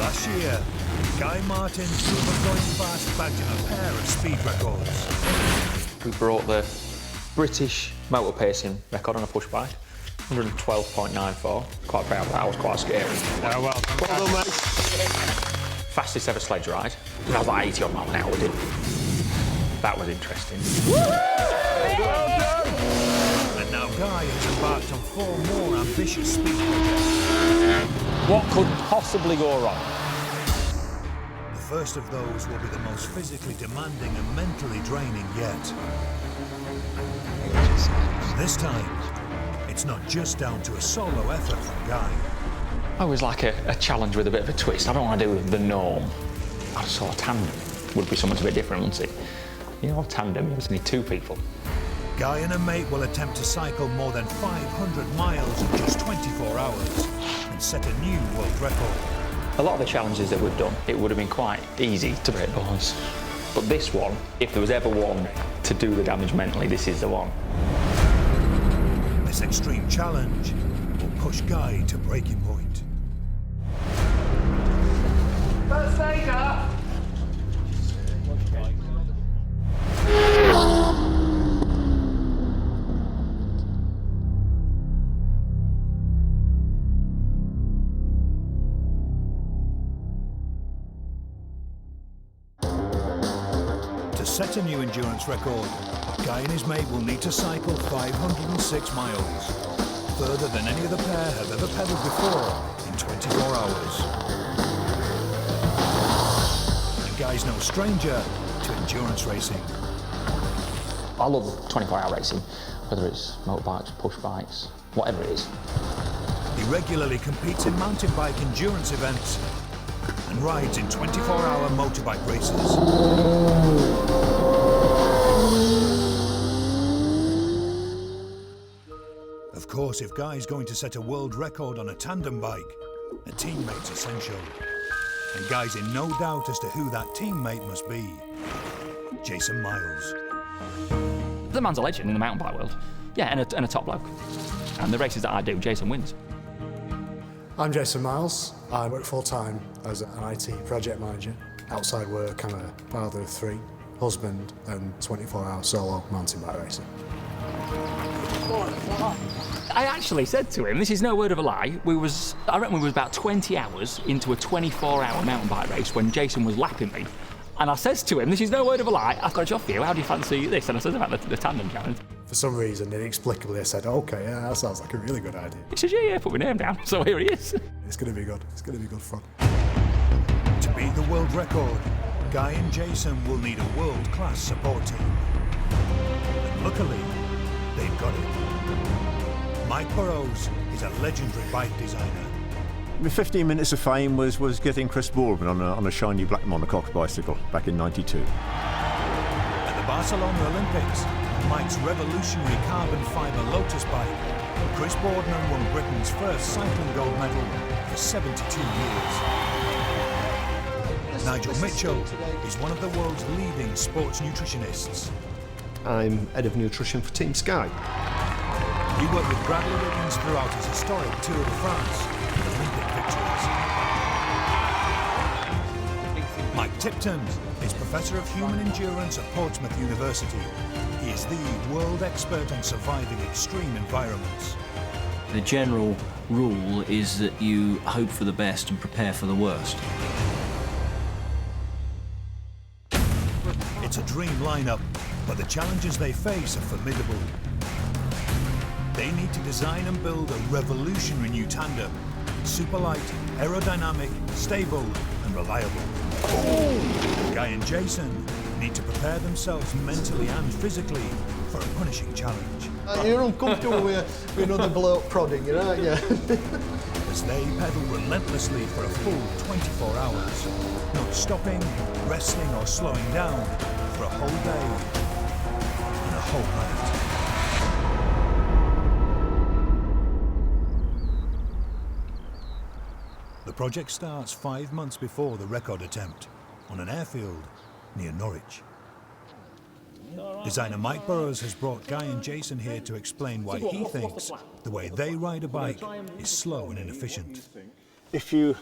Last year, Guy Martin's Super Going Fast bagged him a pair of speed records. We brought the British motor pacing record on a push bike, 112.94. Quite proud of that, I was quite scared. Yeah, well done, mate. Fastest ever sledge ride. That was like 80 odd miles an hour, did That was interesting. Well done. And now Guy has embarked on 4 more ambitious speed projects. What could possibly go wrong? The first of those will be the most physically demanding and mentally draining yet. This time, it's not just down to a solo effort from Guy. I always like a challenge with a bit of a twist. I don't want to do the norm. I just thought a tandem would be something a bit different, wouldn't it? You know, a tandem, you just need 2 people. Guy and a mate will attempt to cycle more than 500 miles in just 24 hours and set a new world record. A lot of the challenges that we've done, it would have been quite easy to break bones. But this one, if there was ever one to do the damage mentally, this is the one. This extreme challenge will push Guy to breaking point. First stage up. To set a new endurance record, Guy and his mate will need to cycle 506 miles, further than any other pair have ever pedalled before in 24 hours. And Guy's no stranger to endurance racing. I love 24-hour racing, whether it's motorbikes, push bikes, whatever it is. He regularly competes in mountain bike endurance events and rides in 24-hour motorbike races. Of course, if Guy's going to set a world record on a tandem bike, a teammate's essential. And Guy's in no doubt as to who that teammate must be. Jason Miles. The man's a legend in the mountain bike world. Yeah, and a top bloke. And the races that I do, Jason wins. I'm Jason Miles. I work full-time as an IT project manager. Outside work, I'm a father of 3, husband, and 24-hour solo mountain bike racer. I actually said to him, this is no word of a lie, I reckon we was about 20 hours into a 24-hour mountain bike race when Jason was lapping me. And I says to him, this is no word of a lie, I've got a job for you, how do you fancy this? And I says about the tandem challenge. For some reason, inexplicably, I said, okay, yeah, that sounds like a really good idea. He says, yeah, put my name down. So here he is. It's going to be good. It's going to be good fun. To beat the world record, Guy and Jason will need a world-class support team. And luckily, they've got it. Mike Burrows is a legendary bike designer. My 15 minutes of fame was getting Chris Boardman on a shiny black monocoque bicycle back in '92. At the Barcelona Olympics, Mike's revolutionary carbon fibre Lotus bike, Chris Boardman won Britain's first cycling gold medal for 72 years. Nigel Mitchell is one of the world's leading sports nutritionists. I'm head of nutrition for Team Sky. He worked with Bradley Wiggins throughout his historic Tour de France and Olympic victories. Mike Tipton is Professor of Human Endurance at Portsmouth University. He is the world expert on surviving extreme environments. The general rule is that you hope for the best and prepare for the worst. It's a dream lineup, but the challenges they face are formidable. They need to design and build a revolutionary new tandem. Super light, aerodynamic, stable and reliable. Guy and Jason need to prepare themselves mentally and physically for a punishing challenge. You're uncomfortable with another bloke prodding you, aren't you? As they pedal relentlessly for a full 24 hours, not stopping, resting or slowing down for a whole day and a whole night. The project starts 5 months before the record attempt on an airfield near Norwich. Designer Mike Burrows has brought Guy and Jason here to explain why he thinks the way they ride a bike is slow and inefficient. If you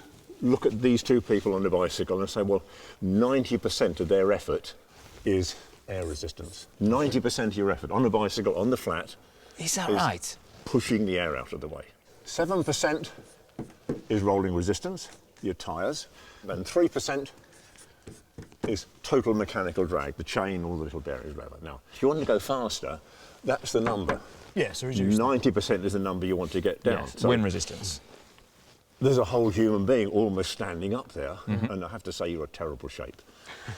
look at these two people on the bicycle and say, well, 90% of their effort is air resistance. 90% of your effort on a bicycle, on the flat, Is that right? pushing the air out of the way. 7% is rolling resistance, your tyres, and 3% is total mechanical drag, the chain, all the little bearings, whatever. Now, if you want to go faster, that's the number. Yeah, so reduce. 90% is the number you want to get down. Yes, wind resistance. There's a whole human being almost standing up there, and I have to say you're a terrible shape.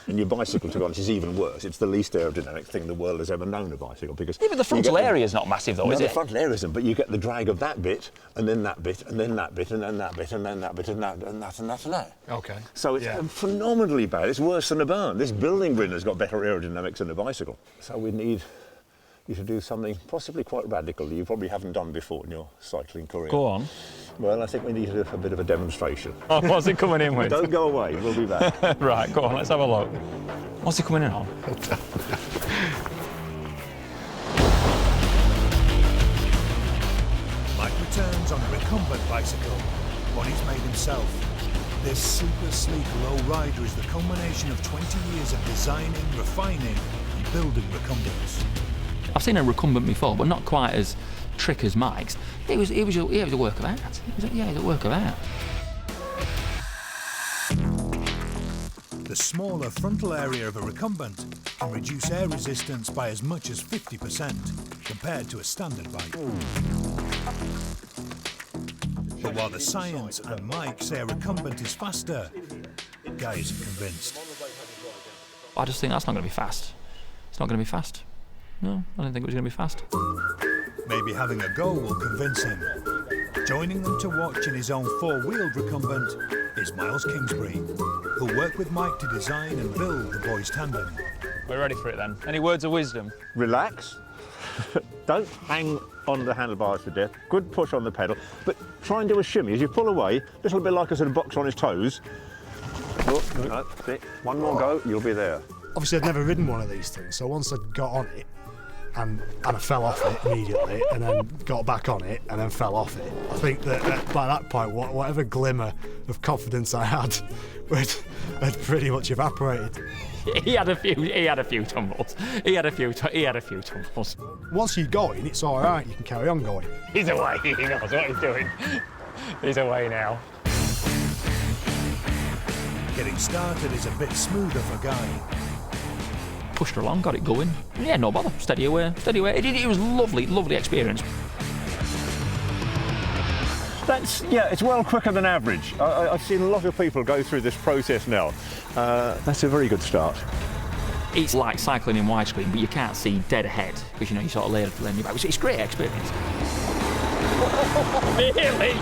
And your bicycle, to be honest, is even worse. It's the least aerodynamic thing the world has ever known, a bicycle, because... Yeah, but the frontal area is not massive, though, is it? The frontal area isn't, but you get the drag of that bit, and then that bit, and then that bit, and then that bit, and then that bit, and that, and that, and that, and that. Okay. So it's phenomenally bad. It's worse than a barn. This building grid has got better aerodynamics than a bicycle. So we need you to do something possibly quite radical that you probably haven't done before in your cycling career. Go on. Well, I think we need to do a bit of a demonstration. Oh, what's it coming in with? Don't go away, we'll be back. Right, go on, let's have a look. What's it coming in on? Mike returns on a recumbent bicycle, one he's made himself. This super sleek low rider is the culmination of 20 years of designing, refining, and building recumbents. I've seen a recumbent before, but not quite as trick as Mike's. It was a work of art. It was a work of art. The smaller frontal area of a recumbent can reduce air resistance by as much as 50% compared to a standard bike. But while the science and Mike say a recumbent is faster, Guy isn't convinced. I just think that's not going to be fast. It's not going to be fast. No, I didn't think it was going to be fast. Maybe having a go will convince him. Joining them to watch in his own four-wheeled recumbent is Miles Kingsbury, who'll work with Mike to design and build the boys' tandem. We're ready for it then. Any words of wisdom? Relax. Don't hang on the handlebars to death. Good push on the pedal, but try and do a shimmy. As you pull away, a little bit like a sort of boxer on his toes. Oh, no, that's it. One more go, you'll be there. Obviously, I'd never ridden one of these things, so once I got on it, and I fell off it immediately, and then got back on it, and then fell off it. I think that by that point, whatever glimmer of confidence I had had pretty much evaporated. He had a few tumbles. He had a few tumbles. Once you're going, it's all right. You can carry on going. He's away. He knows what he's doing. He's away now. Getting started is a bit smoother for Guy. Pushed her along, got it going. Yeah, no bother. Steady away. It was lovely experience. It's well quicker than average. I've seen a lot of people go through this process now. That's a very good start. It's like cycling in widescreen, but you can't see dead ahead because you sort of lay your back. It's a great experience. Really?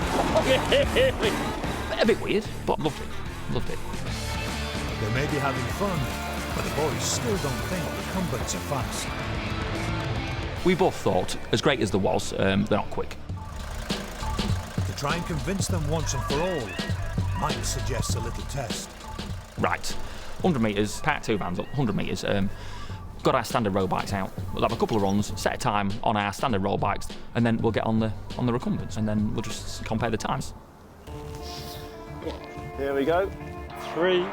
A bit weird, but loved it. They may be having fun, but the boys still don't think recumbents are fast. We both thought, as great as there was, they're not quick. To try and convince them once and for all, Mike suggests a little test. Right, 100 metres, part 2 vans up, 100 metres. Got our standard road bikes out. We'll have a couple of runs, set a time on our standard road bikes, and then we'll get on the recumbents, and then we'll just compare the times. Here we go. 3,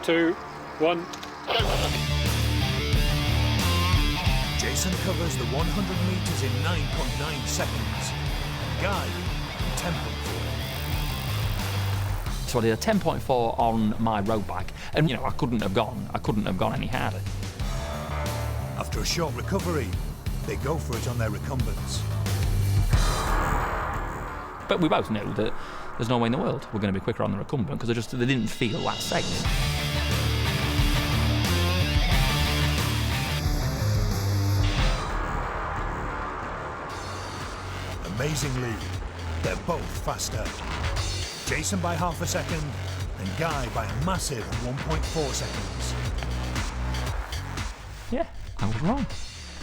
2, 1. Jason covers the 100 metres in 9.9 seconds. Guy, 10.4. So I did a 10.4 on my road bike, and I couldn't have gone any harder. After a short recovery, they go for it on their recumbents. But we both knew that there's no way in the world we're going to be quicker on the recumbent because they didn't feel that safe. Amazingly, they're both faster. Jason by half a second, and Guy by a massive 1.4 seconds. Yeah, I was wrong.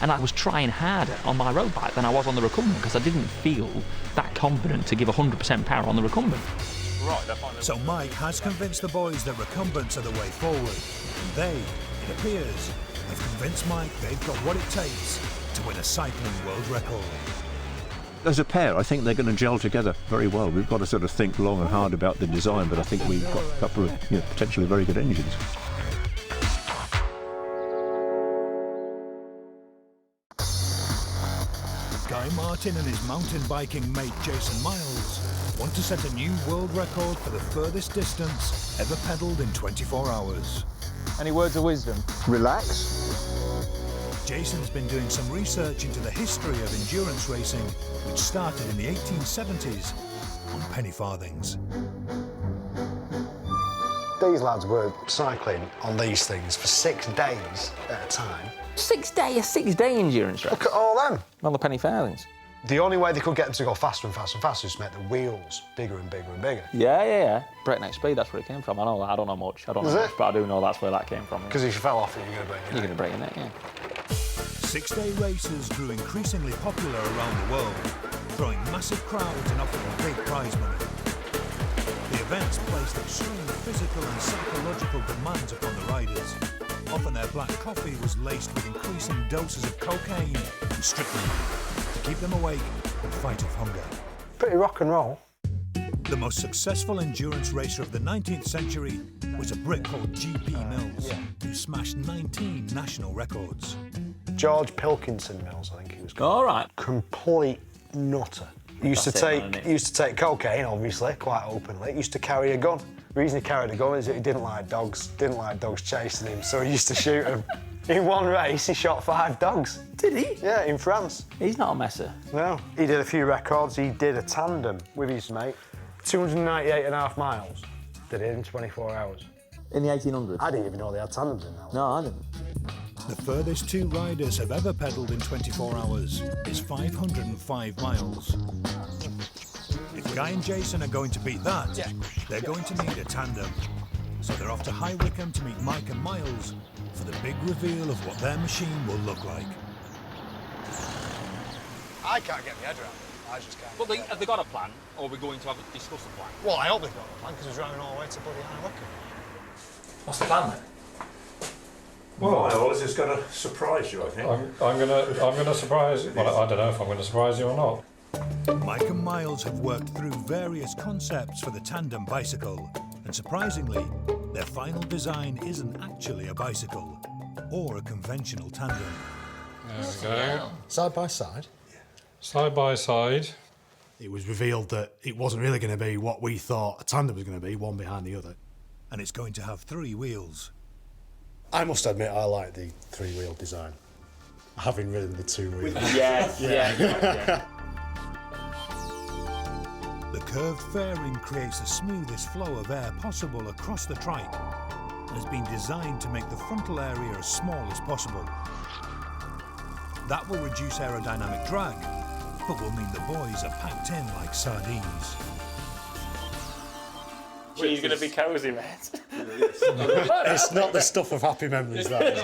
And I was trying harder on my road bike than I was on the recumbent because I didn't feel that confident to give 100% power on the recumbent. So Mike has convinced the boys that recumbents are the way forward. And they, it appears, have convinced Mike they've got what it takes to win a cycling world record. As a pair, I think they're going to gel together very well. We've got to sort of think long and hard about the design, but I think we've got a couple of potentially very good engines. Guy Martin and his mountain biking mate Jason Miles want to set a new world record for the furthest distance ever pedalled in 24 hours. Any words of wisdom? Relax. Jason's been doing some research into the history of endurance racing, which started in the 1870s on penny farthings. These lads were cycling on these things for 6 days at a time. 6 day, a 6 day endurance race? Look at all them. On the penny farthings. The only way they could get them to go faster and faster and faster is to make the wheels bigger and bigger and bigger. Yeah. Breakneck speed, that's where it came from. I know that. I don't know much. But I do know that's where that came from. Because if you fell off it, you're going to break your neck. You're going to break your neck, yeah. 6-day races grew increasingly popular around the world, drawing massive crowds and offering big prize money. The events placed extreme physical and psychological demands upon the riders. Often their black coffee was laced with increasing doses of cocaine and strychnine to keep them awake and fight off hunger. Pretty rock and roll. The most successful endurance racer of the 19th century was a Brit called G.P. Mills, who smashed 19 national records. George Pilkinson Mills, I think he was called. All right. Complete nutter. He used to take cocaine, obviously, quite openly. He used to carry a gun. The reason he carried a gun is that he didn't like dogs chasing him, so he used to shoot them. In one race, he shot 5 dogs. Did he? Yeah, in France. He's not a messer. No. He did a few records. He did a tandem with his mate. 298.5 miles. Did it in 24 hours. In the 1800s? I didn't even know they had tandems in that. No, I didn't. The furthest 2 riders have ever pedalled in 24 hours is 505 miles. If Guy and Jason are going to beat that, they're going to need a tandem. So they're off to High Wycombe to meet Mike and Miles for the big reveal of what their machine will look like. I can't get my head around it. I just can't. Well, have they got a plan, or are we going to discuss a plan? Well, I hope they've got a plan, because we're driving all the way to bloody High Wycombe. What's the plan then? Well, this is going to surprise you, I think. I'm gonna surprise you. Well, I don't know if I'm going to surprise you or not. Mike and Miles have worked through various concepts for the tandem bicycle, and surprisingly, their final design isn't actually a bicycle or a conventional tandem. There we go. Side by side. Side by side. It was revealed that it wasn't really going to be what we thought a tandem was going to be, one behind the other. And it's going to have 3 wheels. I must admit, I like the 3-wheel design. Having ridden the 2 wheels. Yes, yeah. The curved fairing creates the smoothest flow of air possible across the trike and has been designed to make the frontal area as small as possible. That will reduce aerodynamic drag, but will mean the boys are packed in like sardines. She's going to be cosy, mate. It's not the stuff of happy memories, that is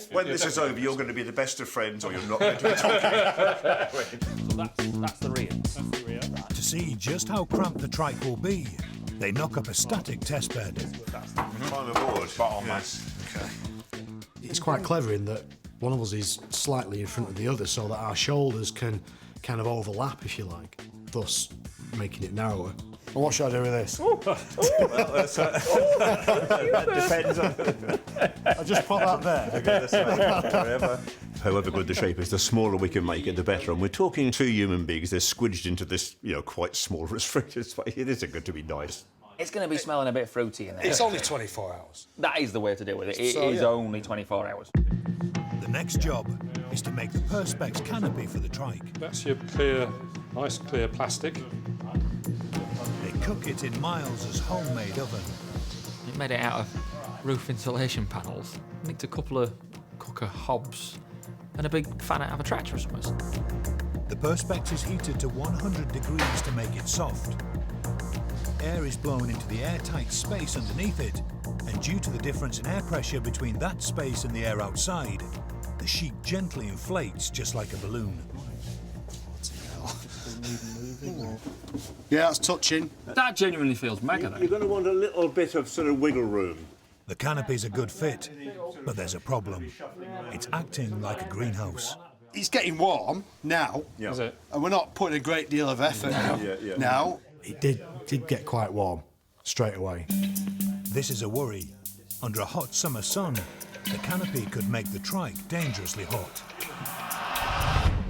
it? When this is over, you're going to be the best of friends, or you're not going to be talking. So that's the rear. To see just how cramped the trike will be, they knock up a static test bed. Time aboard. Yes. Okay. It's quite clever in that one of us is slightly in front of the other so that our shoulders can kind of overlap, if you like, thus making it narrower. Well, what should I do with this? That depends on... I just put that there. However good the shape is, the smaller we can make it, the better. And we're talking 2 human beings. They're squidged into this, quite small, restricted space. It isn't going to be nice. It's going to be smelling a bit fruity in there. It's only 24 hours. That is the way to deal with it. It is only 24 hours. The next job is to make the Perspex canopy for the trike. That's your nice clear plastic. They cook it in Miles's homemade oven. It made it out of roof insulation panels. Nicked a couple of cooker hobs and a big fan out of a tractor or something. The Perspex is heated to 100 degrees to make it soft. Air is blown into the airtight space underneath it, and due to the difference in air pressure between that space and the air outside, the sheet gently inflates just like a balloon. Yeah, that's touching. That genuinely feels mega, though. You're going to want a little bit of sort of wiggle room. The canopy's a good fit, but there's a problem. It's acting like a greenhouse. It's getting warm now. Yeah. Is it? And we're not putting a great deal of effort now. It did get quite warm straight away. This is a worry. Under a hot summer sun, the canopy could make the trike dangerously hot.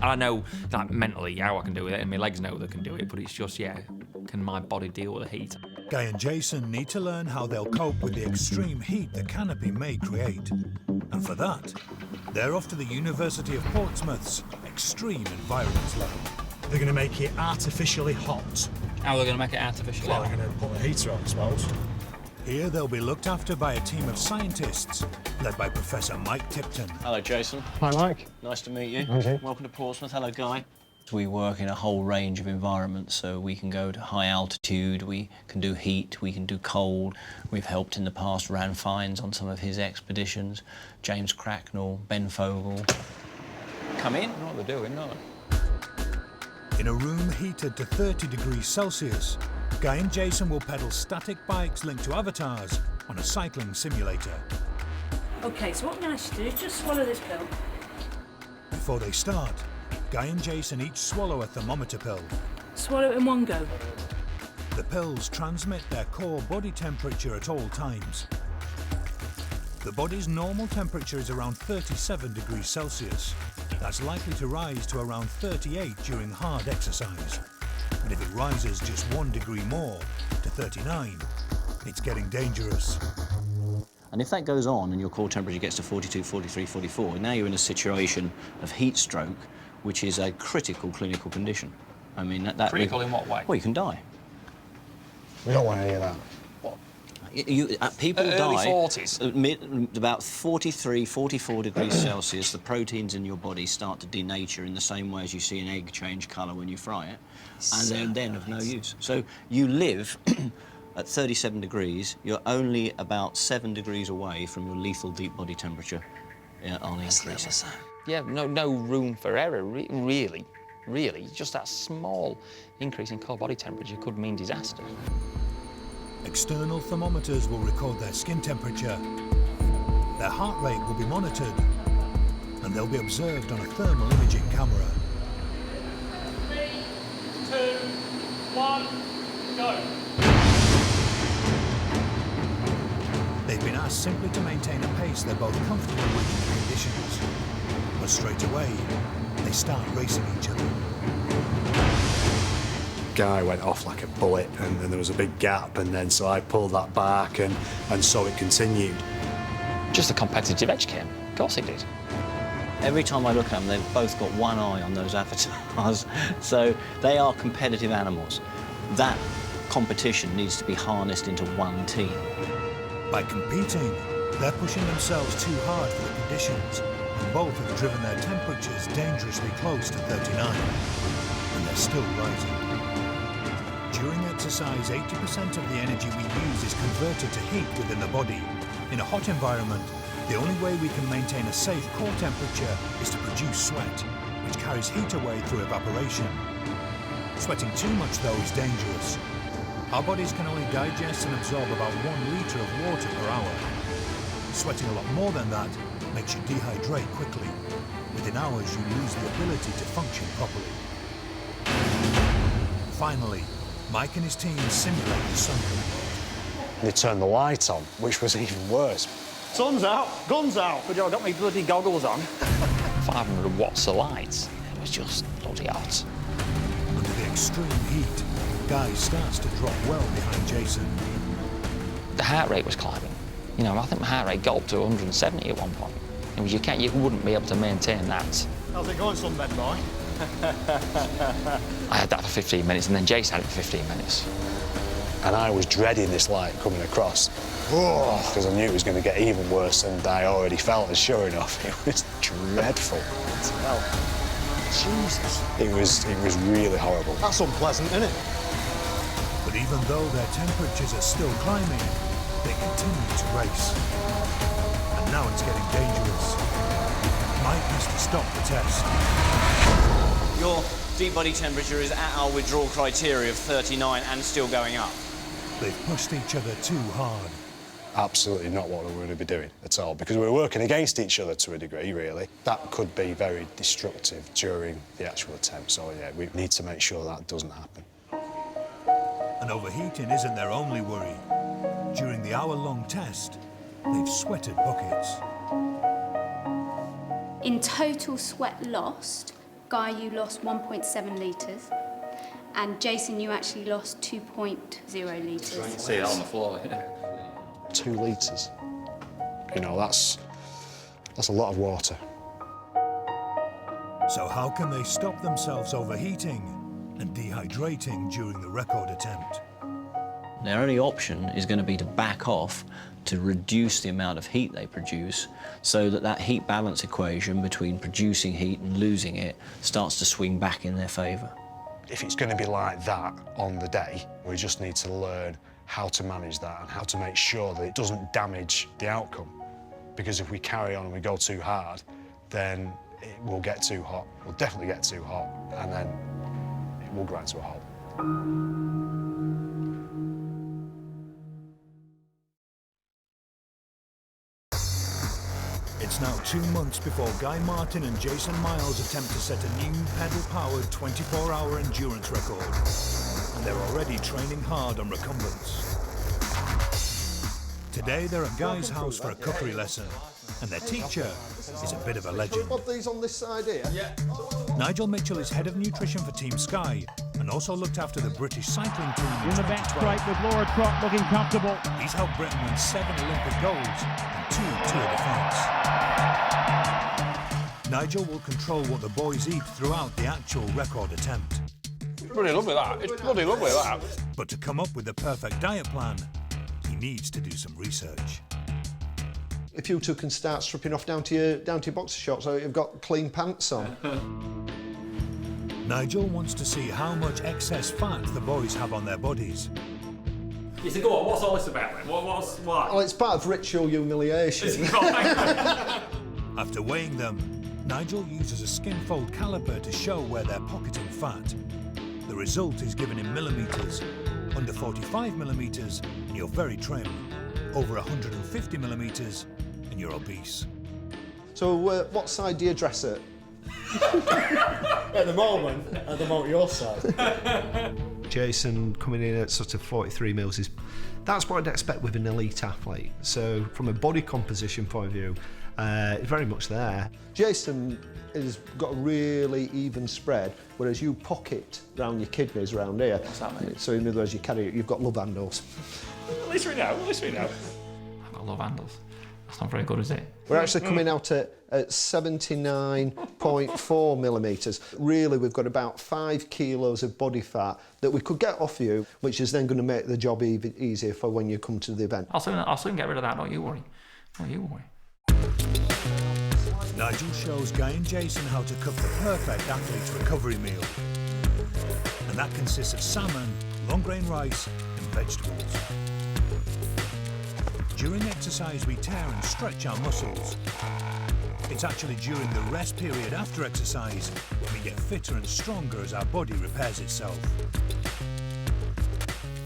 I know that mentally how I can do it, and my legs know they can do it, but it's just, yeah, can my body deal with the heat? Guy and Jason need to learn how they'll cope with the extreme heat the canopy may create. And for that, they're off to the University of Portsmouth's Extreme Environments Lab. They're going to make it artificially hot. How are they going to make it artificial? Well, they're going to put a heater on, I suppose. Here they'll be looked after by a team of scientists led by Professor Mike Tipton. Hello, Jason. Hi, Mike. Nice to meet you. Okay. Welcome to Portsmouth. Hello, Guy. We work in a whole range of environments, so we can go to high altitude, we can do heat, we can do cold. We've helped in the past Ran Fiennes on some of his expeditions, James Cracknell, Ben Fogle. Come in. I know what they're doing, don't they? In a room heated to 30 degrees Celsius, Guy and Jason will pedal static bikes linked to avatars on a cycling simulator. OK, so what I'm going to do is just swallow this pill. Before they start, Guy and Jason each swallow a thermometer pill. Swallow it in one go. The pills transmit their core body temperature at all times. The body's normal temperature is around 37 degrees Celsius. That's likely to rise to around 38 during hard exercise. And if it rises just 1 degree more, to 39, it's getting dangerous. And if that goes on and your core temperature gets to 42, 43, 44, now you're in a situation of heat stroke, which is a critical clinical condition. I mean, that Critical in what way? Well, you can die. We don't want any of that. People Early die 40s. about 43, 44 degrees Celsius. The proteins in your body start to denature in the same way as you see an egg change colour when you fry it, and they're then of no use. So you live at 37 degrees. You're only about 7 degrees away from your lethal deep body temperature on increase. Yeah, no room for error, really. Just that small increase in core body temperature could mean disaster. External thermometers will record their skin temperature. Their heart rate will be monitored, and they'll be observed on a thermal imaging camera. 3, 2, 1, go. They've been asked simply to maintain a pace they're both comfortable with in the conditions. But straight away, they start racing each other. Guy went off like a bullet, and then there was a big gap, and then so I pulled that back, and so it continued. Just the competitive edge came. Of course it did. Every time I look at them, they've both got one eye on those avatars, so they are competitive animals. That competition needs to be harnessed into one team. By competing, they're pushing themselves too hard for the conditions, and both have driven their temperatures dangerously close to 39, and they're still rising. During exercise, 80% of the energy we use is converted to heat within the body. In a hot environment, the only way we can maintain a safe core temperature is to produce sweat, which carries heat away through evaporation. Sweating too much, though, is dangerous. Our bodies can only digest and absorb about 1 litre of water per hour. Sweating a lot more than that makes you dehydrate quickly. Within hours, you lose the ability to function properly. Finally, Mike and his team simulate the sun coming up. They turned the light on, which was even worse. Sun's out, guns out. But I got my bloody goggles on. 500 watts of light. It was just bloody hot. Under the extreme heat, Guy starts to drop well behind Jason. The heart rate was climbing. You know, I think my heart rate got up to 170 at one point. It was, you wouldn't be able to maintain that. How's it going, sunbed boy? I had that for 15 minutes, and then Jason had it for 15 minutes. And I was dreading this light coming across, because I knew it was going to get even worse than I already felt, and sure enough, it was dreadful. Jesus. It was really horrible. That's unpleasant, isn't it? But even though their temperatures are still climbing, they continue to race. And now it's getting dangerous. Mike has to stop the test. Your deep body temperature is at our withdrawal criteria of 39 and still going up. They've pushed each other too hard. absolutely not what we're going to be doing at all, because we're working against each other to a degree, really. That could be very destructive during the actual attempt, so yeah, we need to make sure that doesn't happen. And overheating isn't their only worry. During the hour-long test, they've sweated buckets. In total sweat lost, Guy, you lost 1.7 litres, and Jason, you actually lost 2.0 litres. You can see it on the floor. 2 litres. You know, that's a lot of water. So how can they stop themselves overheating and dehydrating during the record attempt? Their only option is going to be to back off to reduce the amount of heat they produce so that that heat balance equation between producing heat and losing it starts to swing back in their favour. If it's going to be like that on the day, we just need to learn how to manage that and how to make sure that it doesn't damage the outcome. Because if we carry on and we go too hard, then it will get too hot. We'll definitely get too hot, and then it will grind to a halt. It's now 2 months before Guy Martin and Jason Miles attempt to set a new pedal-powered 24-hour endurance record. And they're already training hard on recumbents. Today they're at Guy's house for a cookery lesson, and their teacher is a bit of a legend. Put these on this side here. Yeah. Nigel Mitchell is head of nutrition for Team Sky and also looked after the British cycling team In the back straight with Laura Trott looking comfortable. He's helped Britain win 7 Olympic golds and 2 Tour de France. Nigel will control what the boys eat throughout the actual record attempt. Bloody lovely that. It's bloody lovely that. But to come up with the perfect diet plan, he needs to do some research. If you two can start stripping off down to your boxer shorts so you've got clean pants on. Nigel wants to see how much excess fat the boys have on their bodies. He said, go on, what's all this about then? What? Well, it's part of ritual humiliation. After weighing them, Nigel uses a skin fold caliper to show where they're pocketing fat. The result is given in millimetres. Under 45 millimetres, and you're very trim. Over 150 millimetres, and you're obese. So what side do you dress at? At the moment, your side. Jason coming in at sort of 43 mils that's what I'd expect with an elite athlete. So from a body composition point of view, very much there. Jason has got a really even spread, whereas you pocket round your kidneys round here. What's that mean? So in other words, you carry it, you've got love handles. At least we know. I've got love handles. That's not very good, is it? We're actually coming out at 79.4 millimetres. Really, we've got about 5 kilos of body fat that we could get off you, which is then going to make the job even easier for when you come to the event. I'll soon get rid of that, don't you worry. Nigel shows Guy and Jason how to cook the perfect athlete's recovery meal. And that consists of salmon, long grain rice and vegetables. During exercise, we tear and stretch our muscles. It's actually during the rest period after exercise when we get fitter and stronger as our body repairs itself.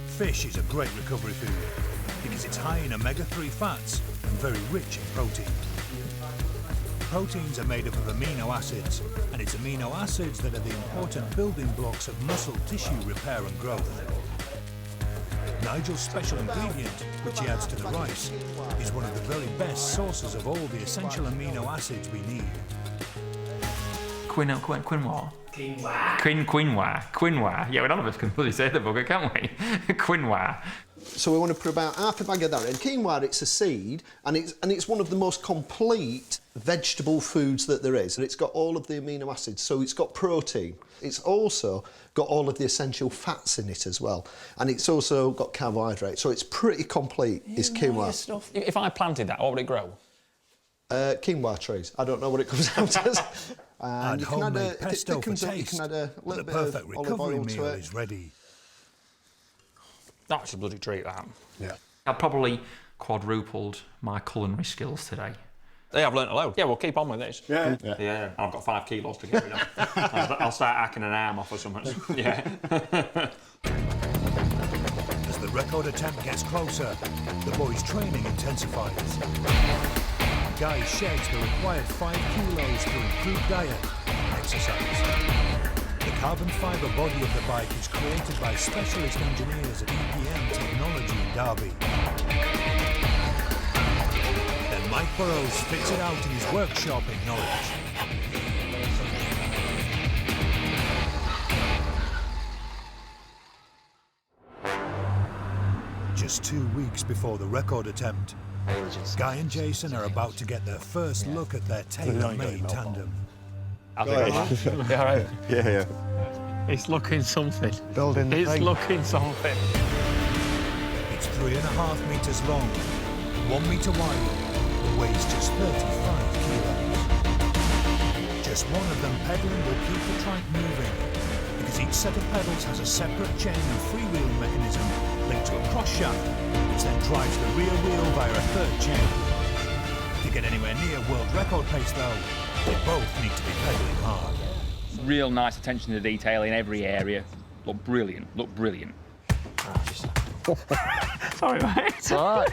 Fish is a great recovery food because it's high in omega-3 fats and very rich in protein. Proteins are made up of amino acids, and it's amino acids that are the important building blocks of muscle tissue repair and growth. Nigel's special ingredient, which he adds to the rice, is one of the very best sources of all the essential amino acids we need. Quinoa. Quinoa. Yeah, none of us can bloody say the bugger, can we? Quinoa. So we want to put about half a bag of that in. Quinoa, it's a seed, and it's one of the most complete vegetable foods that there is. And it's got all of the amino acids, so it's got protein. It's also got all of the essential fats in it as well. And it's also got carbohydrates, so it's pretty complete, is quinoa. Stuff. If I planted that, what would it grow? Quinoa trees. I don't know what it comes out as. And you can homemade pesto for up, you taste. can add a little The bit perfect of olive recovery oil to meal it. is ready. That's a bloody treat, that. Yeah. I've probably quadrupled my culinary skills today. They have learnt a load. Yeah, we'll keep on with this. Yeah. I've got 5 kilos to get rid of. I'll start hacking an arm off or something. Yeah. As the record attempt gets closer, the boys' training intensifies. Guy sheds the required 5 kilos through improved diet and exercise. The carbon fibre body of the bike is created by specialist engineers at EPM Technology in Derby. Then Mike Burrows fits it out in his workshop in Norwich. Just 2 weeks before the record attempt, Guy and Jason are about to get their first look at their tailor-made tandem. Yeah. It's looking something. Building It's thing. looking something. It's 3.5 metres long, 1 metre wide, and weighs just 35 kilos. Just one of them pedalling will keep the trike moving, because each set of pedals has a separate chain and freewheeling mechanism linked to a cross shaft, which then drives the rear wheel via a third chain. To get anywhere near world record pace though, they both need to be pedaling hard. Real nice attention to detail in every area. Look brilliant, look brilliant. Sorry, mate. It's all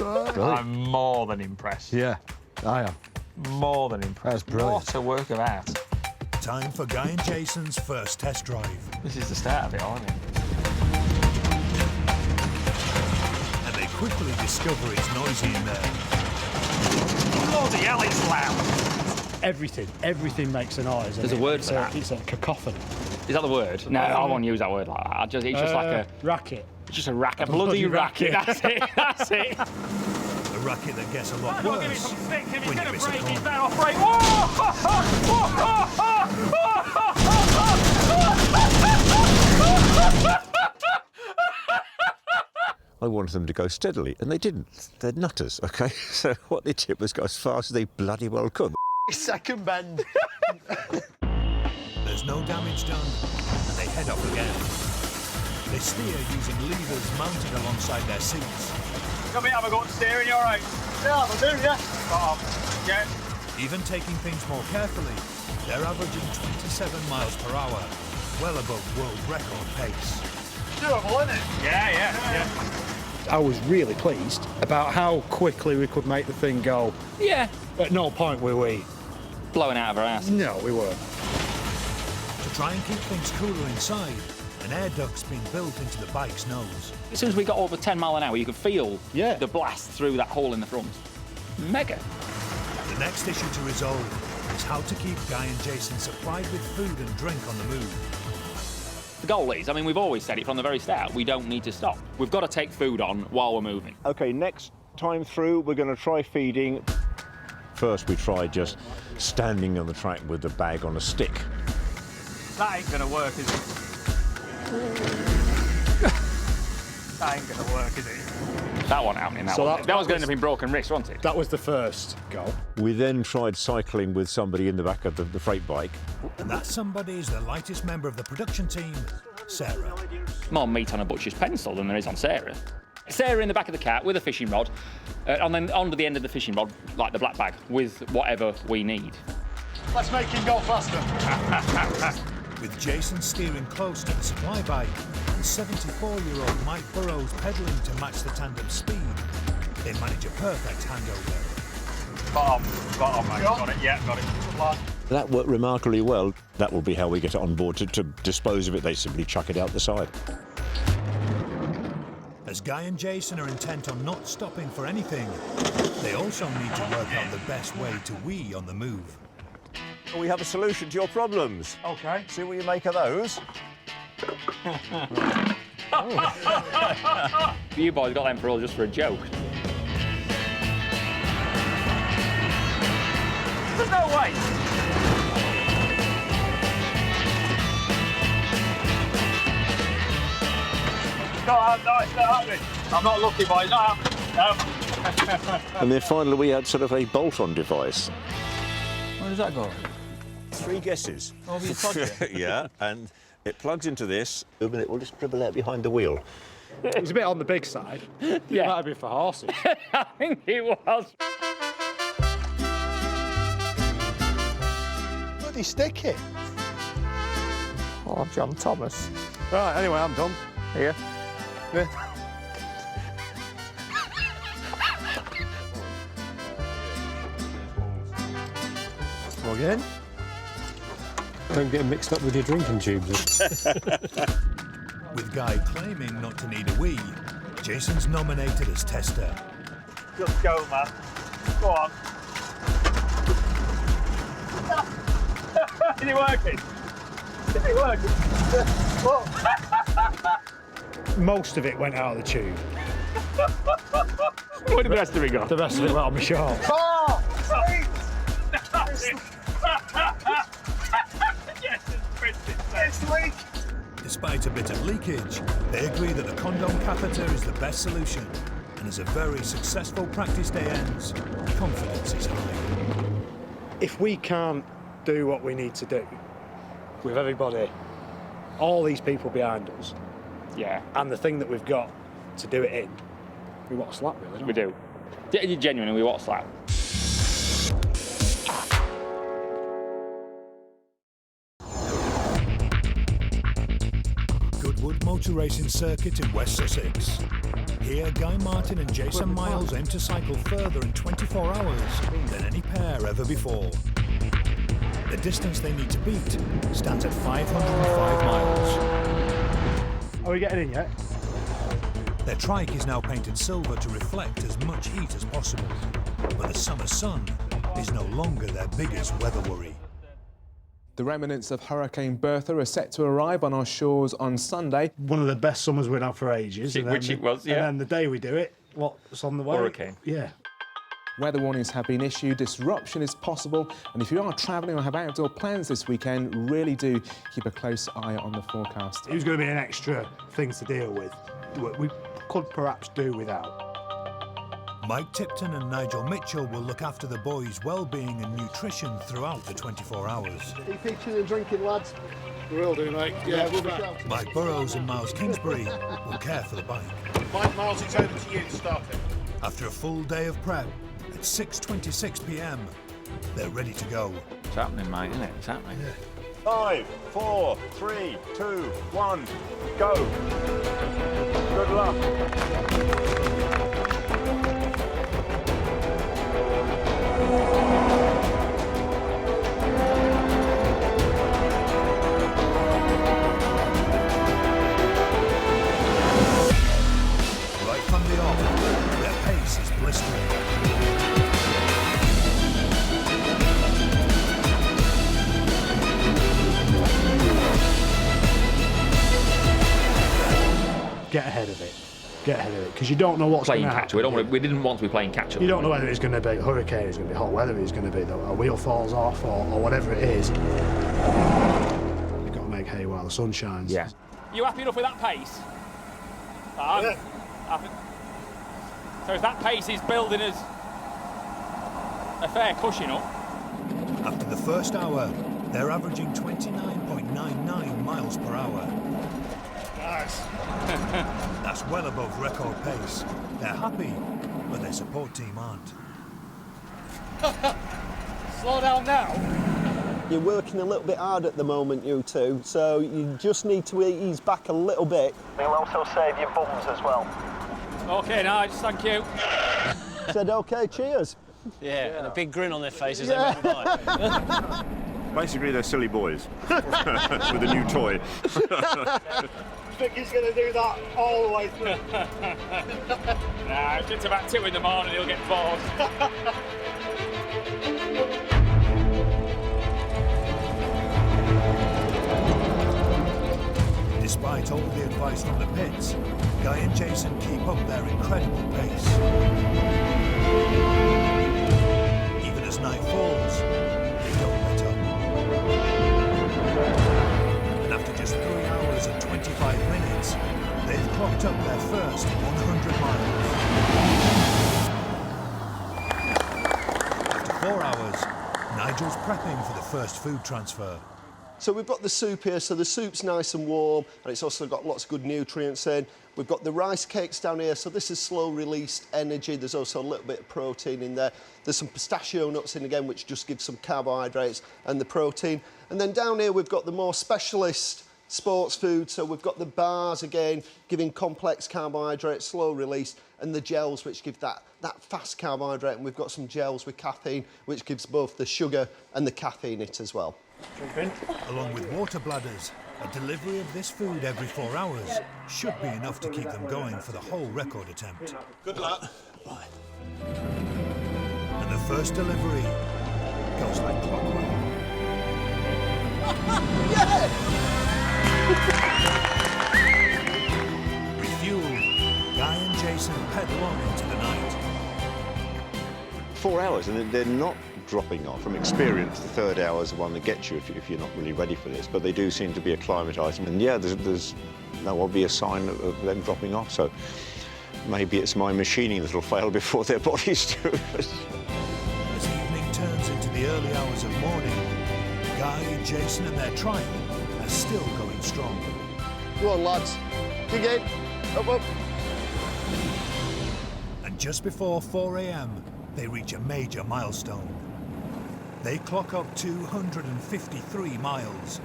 right. I'm more than impressed. Yeah, I am. More than impressed. That's brilliant. What a work of art. Time for Guy and Jason's first test drive. This is the start of it, isn't it? And they quickly discover it's noisy in there. Bloody hell, it's loud. Everything makes a noise. There's a word for that. It's a cacophony. Is that the word? No, I won't use that word like that. It's just like a... racket. It's just a racket. Bloody racket. That's it. That's it. A racket that gets a lot worse when you miss a corner. I wanted them to go steadily, and they didn't. They're nutters, OK? So what they did was go as fast as they bloody well could. Second bend. There's no damage done, and they head off again. They steer using levers mounted alongside their seats. Come here, have a go at steering, you all right? Yeah, I'll do, yeah. Yeah. Even taking things more carefully, they're averaging 27 miles per hour, well above world record pace. Doable, isn't it? Yeah. I was really pleased about how quickly we could make the thing go. Yeah. At no point were we Blowing out of our ass. No, we weren't. To try and keep things cooler inside, an air duct's been built into the bike's nose. As soon as we got over 10 mile an hour, you could feel the blast through that hole in the front. Mega. The next issue to resolve is how to keep Guy and Jason supplied with food and drink on the move. The goal is, I mean, we've always said it from the very start, we don't need to stop. We've got to take food on while we're moving. OK, next time through, we're going to try feeding. First, we tried just standing on the track with the bag on a stick. That ain't going to work, is it? That ain't going to work, is it? That one happening, that one. That was going to be broken wrist, wasn't it? That was the first go. We then tried cycling with somebody in the back of the freight bike. And that somebody is the lightest member of the production team, Sarah. More meat on a butcher's pencil than there is on Sarah. Sarah in the back of the cart with a fishing rod, and then onto the end of the fishing rod, like the black bag, with whatever we need. Let's make him go faster. With Jason steering close to the supply bike and 74-year-old Mike Burrows pedalling to match the tandem speed, they manage a perfect handover. Bottom, mate. Got it, yeah, got it. That worked remarkably well. That will be how we get it on board. To dispose of it, they simply chuck it out the side. As Guy and Jason are intent on not stopping for anything, they also need to work out the best way to wee on the move. We have a solution to your problems. Okay. See what you make of those. You boys got them for all just for a joke. There's no way. No, it's not happening. I'm not lucky, boys. Not happening. And then finally we had sort of a bolt-on device. Where does that go? 3 guesses. Over your project? Yeah, and it plugs into this, and it will just dribble out behind the wheel. It was a bit on the big side. Yeah. Might have been for horses. I think it was. Bloody stick it. Oh, John Thomas. Right, anyway, I'm done. Here. Yeah. again. Don't get mixed up with your drinking tubes. With Guy claiming not to need a wee, Jason's nominated as tester. Just go, man. Go on. Is it working? Is it working? Most of it went out of the tube. What did the rest of it go? The rest of it went on my shorts. Oh! Sweet! Yes, it's leak! Despite a bit of leakage, they agree that the condom catheter is the best solution, and as a very successful practice day ends, confidence is high. If we can't do what we need to do with everybody, all these people behind us, Yeah. and the thing that we've got to do it in, we want to slap, really, don't we? We do. Yeah, genuinely, we want slap. Goodwood Motor Racing Circuit in West Sussex. Here, Guy Martin and Jason Miles aim to cycle further in 24 hours than any pair ever before. The distance they need to beat stands at 505 miles. Are we getting in yet? Their trike is now painted silver to reflect as much heat as possible, but the summer sun is no longer their biggest weather worry. The remnants of Hurricane Bertha are set to arrive on our shores on Sunday. One of the best summers we've had for ages. Which it was, yeah. And then the day we do it, what's on the way? Hurricane. Yeah. Weather warnings have been issued, disruption is possible, and if you are travelling or have outdoor plans this weekend, really do keep a close eye on the forecast. It was going to be an extra thing to deal with. We could perhaps do without. Mike Tipton and Nigel Mitchell will look after the boys' well-being and nutrition throughout the 24 hours. Are you featuring and drinking, lads? We will do, mate. Yeah, we'll be shouting. Mike Burrows and Miles Kingsbury will care for the bike. Mike Miles, it's over to you to start it. After a full day of prep, at 6:26 p.m, they're ready to go. It's happening, mate, isn't it? It's happening. 5, 4, 3, 2, 1, go. Good luck. Right from the off, their pace is blistering. Get ahead of it. Get ahead of it, because you don't know what's going Playing to catch up. We didn't want to be playing catch up. You don't know whether it's going to be a hurricane, it's going to be hot weather, it's going to be a wheel falls off, or whatever it is. You've got to make hay while the sun shines. Yeah. You happy enough with that pace? So if that pace is building us a fair cushion up. After the first hour, they're averaging 29.99 miles per hour. Nice. That's well above record pace. They're happy, but their support team aren't. Slow down now. You're working a little bit hard at the moment, you two, so you just need to ease back a little bit. It'll also save your bums as well. Okay, Nige, thank you. Said okay, cheers. Yeah, and a big grin on their faces. They went by. Basically, they're silly boys with a new toy. I think he's going to do that all the way through. Nah, if it's about 2 in the morning, he'll get bored. Despite all the advice from the pits, Guy and Jason keep up their incredible pace. Even as night falls, they don't let up. And after just 3 hours and 25 minutes, they've clocked up their first 100 miles. After 4 hours, Nigel's prepping for the first food transfer. So we've got the soup here, so the soup's nice and warm, and it's also got lots of good nutrients in. We've got the rice cakes down here, so this is slow-released energy. There's also a little bit of protein in there. There's some pistachio nuts in again, which just gives some carbohydrates and the protein. And then down here we've got the more specialist sports food, so we've got the bars again, giving complex carbohydrates, slow release, and the gels, which give that fast carbohydrate, and we've got some gels with caffeine, which gives both the sugar and the caffeine it as well. Along with water bladders, a delivery of this food every 4 hours should be enough to keep them going for the whole record attempt. Good luck. And the first delivery goes like clockwork. Refueled, Guy and Jason pedal on into the night. 4 hours, and they're not dropping off. From experience, the third hour is the one that gets you if you're not really ready for this, but they do seem to be acclimatising. And yeah, there's no obvious sign of them dropping off, so maybe it's my machining that'll fail before their bodies do. As evening turns into the early hours of morning, Guy, Jason and their trike are still going strong. Go on, lads. Dig in. Up, up. And just before 4 a.m, they reach a major milestone. They clock up 253 miles.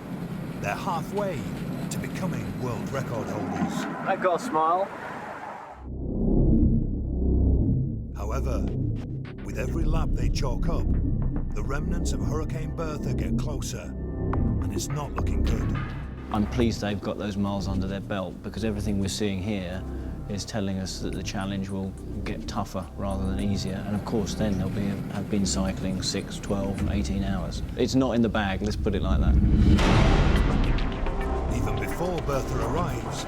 They're halfway to becoming world record holders. I've got a smile. However, with every lap they chalk up, the remnants of Hurricane Bertha get closer, and it's not looking good. I'm pleased they've got those miles under their belt, because everything we're seeing here is telling us that the challenge will get tougher rather than easier. And of course, then they'll have been cycling 6, 12, 18 hours. It's not in the bag, let's put it like that. Even before Bertha arrives,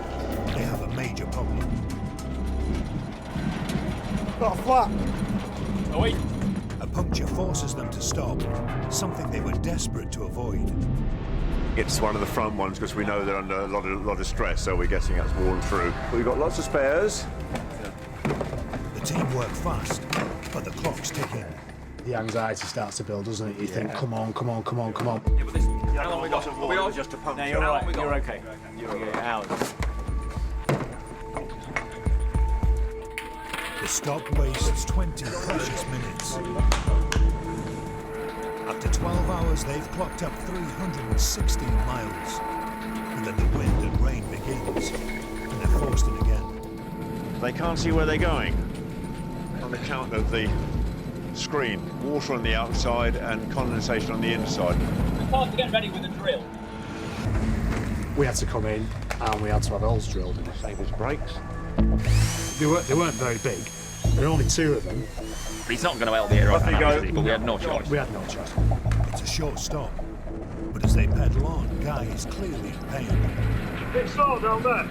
they have a major problem. Got a flat. Oi. A puncture forces them to stop, something they were desperate to avoid. It's one of the front ones because we know they're under a lot of stress, so we're guessing that's worn through. We've got lots of spares. The team work fast, but the clock's ticking. The anxiety starts to build, doesn't it? You think, come on, come on, come on, come on. Yeah, but this, how long we got? Are we all just a puncture? No, you're all right. You're okay. You're out. The stop wastes 20 precious minutes. After 12 hours, they've clocked up 316 miles. And then the wind and rain begins, and they're forced in again. They can't see where they're going on account of the screen. Water on the outside and condensation on the inside. It's hard to get ready with a drill. We had to come in and we had to have holes drilled in the Save his brakes. They weren't very big. There were only 2 of them. It's not going to help the aerodynamics, but we had no choice. We had no choice. It's a short stop, but as they pedal on, Guy is clearly in pain. Bit sore down there.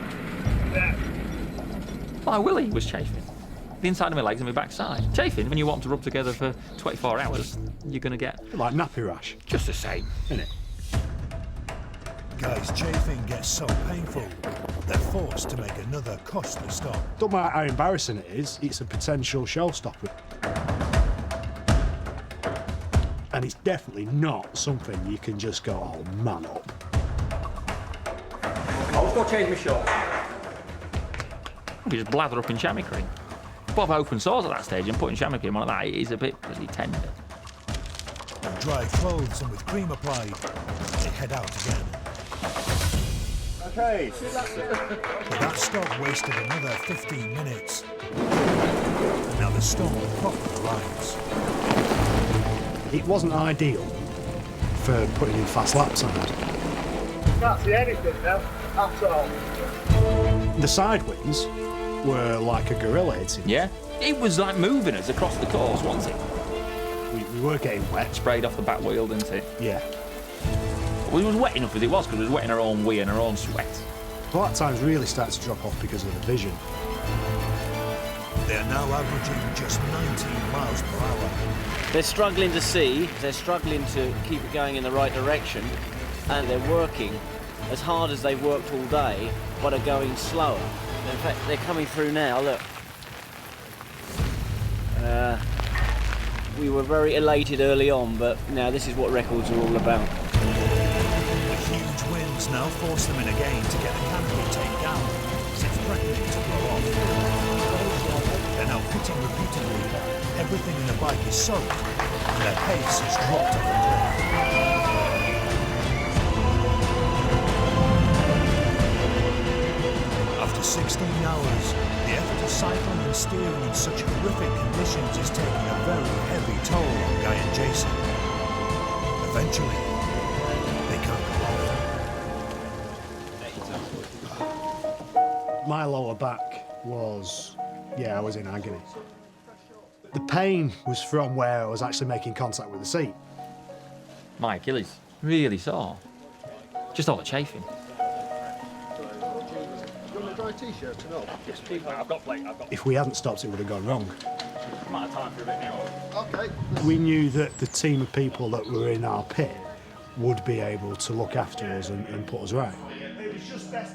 Yeah. My willy was chafing. The inside of my legs and my backside. Chafing, when you want to rub together for 24 hours, you're going to get... Like nappy rash. Just the same. Innit? Guy's chafing gets so painful, they're forced to make another costly stop. Don't matter how embarrassing it is, it's a potential showstopper. And it's definitely not something you can just go, oh, man up. I'll just go change my shorts. We just blather up in chamois cream. Bob open sores at that stage, and putting chamois cream on that is a bit bloody tender. In dry clothes and with cream applied, they head out again. Okay. But that stop wasted another 15 minutes. And now the storm proper arrives. It wasn't ideal for putting in fast lap times. Can't see anything now, at all. The side winds were like a gorilla hitting. Yeah? It was like moving us across the course, wasn't it? We were getting wet. Sprayed off the back wheel, didn't it? Yeah. Well, it was wet enough as it was, because it was wetting our own wee and our own sweat. Lap times really started to drop off because of the vision. They are now averaging just 19 miles per hour. They're struggling to see, they're struggling to keep it going in the right direction, and they're working as hard as they've worked all day, but are going slower. In fact, they're coming through now, look. We were very elated early on, but now this is what records are all about. The huge winds now force them in again to get the canopy taken down, as it's threatening to blow off. They're now pitting repeatedly. Everything in the bike is soaked, and their pace has dropped off the cliff. hours, the effort of cycling and steering in such horrific conditions is taking a very heavy toll on Guy and Jason. Eventually, they can't go on. My lower back was, I was in agony. The pain was from where I was actually making contact with the seat. My Achilles, really sore. Just all the chafing. Dry t-shirt to know. Yes, please, mate. I've got plate. If we hadn't stopped, it would have gone wrong. Amount of time for a bit now. Okay. We knew that the team of people that were in our pit would be able to look after us and put us right.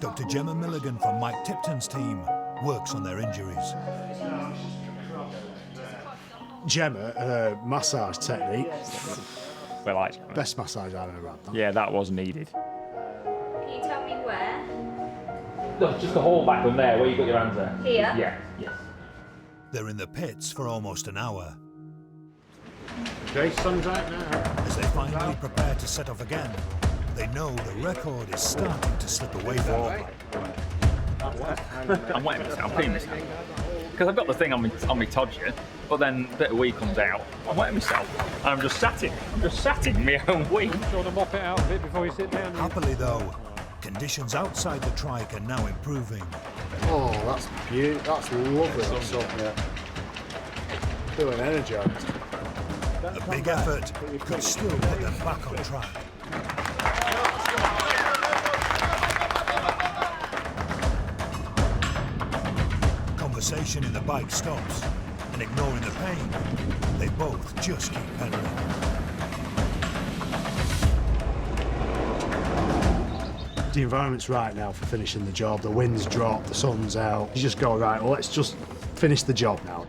Dr. Gemma Milligan from Mike Tipton's team works on their injuries. Gemma, her massage technique, Well, actually, best massage I've ever had. yeah, that was needed. Can you tell me where? No, just the whole back one there, where you got your hands there. Here? Yeah, yes. They're in the pits for almost an hour. Jason's out now. As they finally prepare to set off again, they know the record is starting to slip away from them. I'm wetting myself, I'm peeing myself. Because I've got the thing on my todger, but then a bit of wee comes out. I'm wetting myself, and I'm just sat in my own wee. Do you want to mop it out a bit before you sit down? Happily though, conditions outside the trike are now improving. Oh, that's beautiful. That's lovely. That's something, yeah. Feeling energised. A big effort could still put them back on track. Conversation in the bike stops, and ignoring the pain, they both just keep pedaling. The environment's right now for finishing the job. The wind's dropped, the sun's out. You just go, right, well, let's just finish the job now.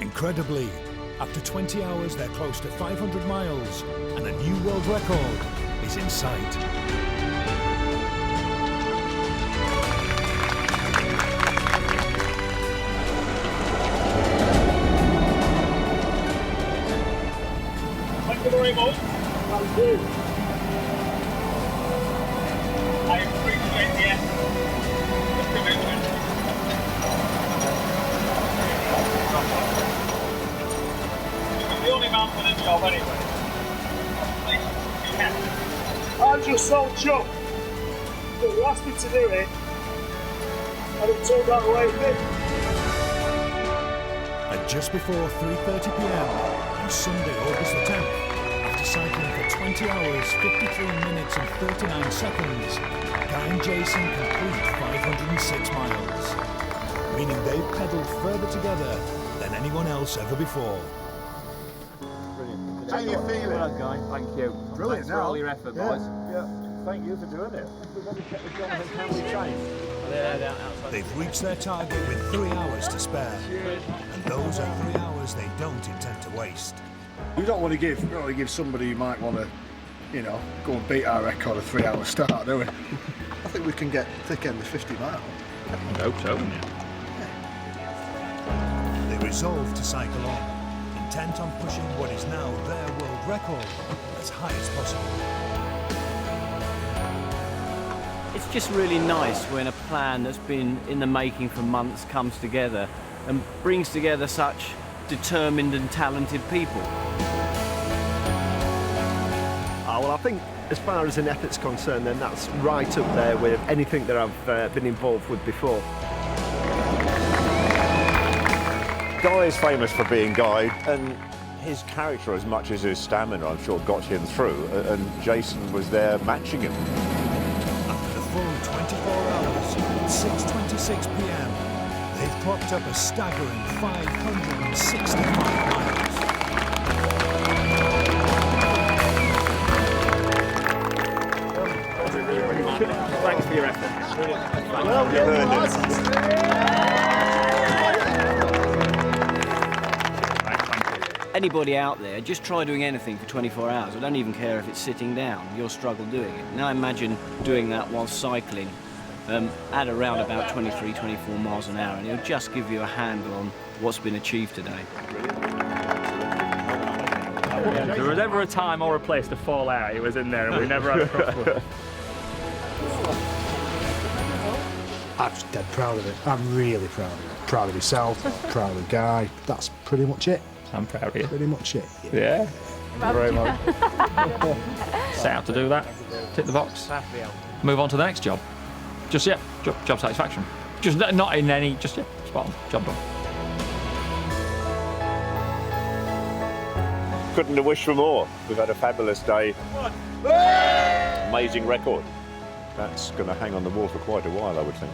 Incredibly, after 20 hours, they're close to 500 miles, and a new world record is in sight. Thank you very much. Thank you. I appreciate the commitment. You're the only man for the job anyway. I'm just so chuffed that you asked me to do it, and it turned out the way it did. At just before 3:30 p.m. on Sunday, August the 10th, after cycling for 20 hours, 53 minutes and 39 seconds, Guy and Jason complete 506 miles, meaning they've pedalled further together than anyone else ever before. How you feeling? Well, Guy, thank you. Brilliant. Thanks for all your effort, boys. Yeah. Thank you for doing it. They've reached their target with 3 hours to spare, and those are 3 hours they don't intend to waste. We don't want to give somebody who might want to, go and beat our record a 3 hour start, do we? I think we can get thick end of 50 mile. I hope so. They resolve to cycle on, intent on pushing what is now their world record as high as possible. It's just really nice when a plan that's been in the making for months comes together and brings together such determined and talented people. Well, I think as far as an effort's concerned, then that's right up there with anything that I've been involved with before. Guy is famous for being Guy, and his character, as much as his stamina, I'm sure, got him through, and Jason was there matching him. After the full 24 hours, at 6:26 p.m., they've clocked up a staggering 565 miles. Thanks for your effort. Well, You earned it. Anybody out there, just try doing anything for 24 hours. I don't even care if it's sitting down. You'll struggle doing it. Now imagine doing that while cycling at around about 23, 24 miles an hour, and it'll just give you a handle on what's been achieved today. If there was ever a time or a place to fall out, it was in there, and we never had a crossword. I'm just dead proud of it. I'm really proud of it. Proud of myself, proud of the guy. That's pretty much it. I'm proud of you. Pretty much it. Yeah. Very much. Set out to do that. Tick the box. Move on to the next job. Just yeah, job satisfaction. Just not in any. Just yeah, spot on. Job done. Couldn't have wished for more. We've had a fabulous day. Amazing record. That's going to hang on the wall for quite a while, I would think.